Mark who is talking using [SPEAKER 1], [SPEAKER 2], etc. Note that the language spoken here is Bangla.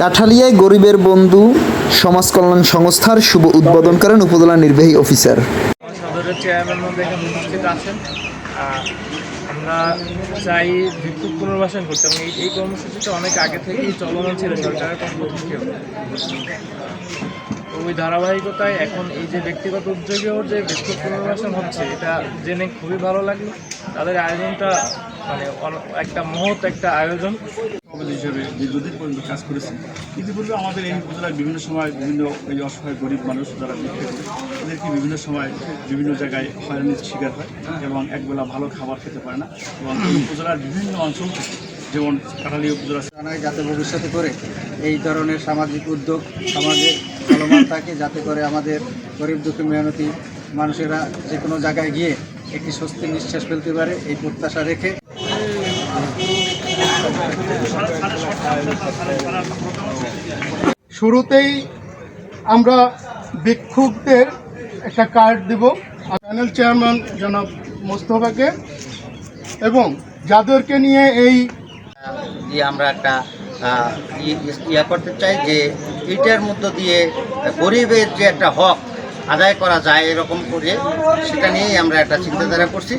[SPEAKER 1] কাঠালিয়ায় গরিবের বন্ধু সমাজ কল্যাণ সংস্থার শুভ উদ্বোধন করেন উপজেলা নির্বাহী অফিসার।
[SPEAKER 2] সদরের চেয়ারম্যান মধ্যে এখানে উপস্থিত আছেন। আমরা চাই ভিক্ষুক পুনর্বাসন করতে, এবং এই কর্মসূচিটা অনেক আগে থেকেই চলমান ছিল সরকারের পক্ষ থেকেও। ওই ধারাবাহিকতায় এখন এই যে ব্যক্তিগত উদ্যোগেও যে ভিক্ষুক পুনর্বাসন হচ্ছে, এটা জেনে খুবই ভালো লাগলো। তাদের আয়োজনটা মানে একটা মহৎ একটা আয়োজন
[SPEAKER 3] হিসেবে দীর্ঘদিন পর্যন্ত কাজ করেছি। ইতিপূর্বে আমাদের এই উপজেলায় বিভিন্ন সময় বিভিন্ন এই অসহায় গরিব মানুষ যারা ভিক্ষা করে তাদেরকে বিভিন্ন সময় বিভিন্ন জায়গায় হয়রানির শিকার হয় এবং একবেলা ভালো খাবার খেতে পারে না। এবং এই উপজেলার বিভিন্ন অঞ্চল থেকে, যেমন কাঠালিয়া উপজেলা
[SPEAKER 4] যাতে ভবিষ্যতে করে এই ধরনের সামাজিক উদ্যোগ সমাজে চলমান থাকে, যাতে করে আমাদের গরিব দুঃখী মেহনতি মানুষেরা যে কোনো জায়গায় গিয়ে একটি স্বস্তির নিঃশ্বাস ফেলতে পারে, এই প্রত্যাশা রেখে
[SPEAKER 5] শুরুতেই আমরা ভিক্ষুকদের একটা কার্ড দেব চ্যানেল চেয়ারম্যান জনাব মোস্তফাকে, এবং যাদেরকে নিয়ে এই
[SPEAKER 4] আমরা একটা ইয়া করতে চাই যে এটার মধ্য দিয়ে গরিবের যে একটা হক আদায় করা যায় এরকম করে, সেটা নিয়েই আমরা একটা চিন্তাধারা করছি।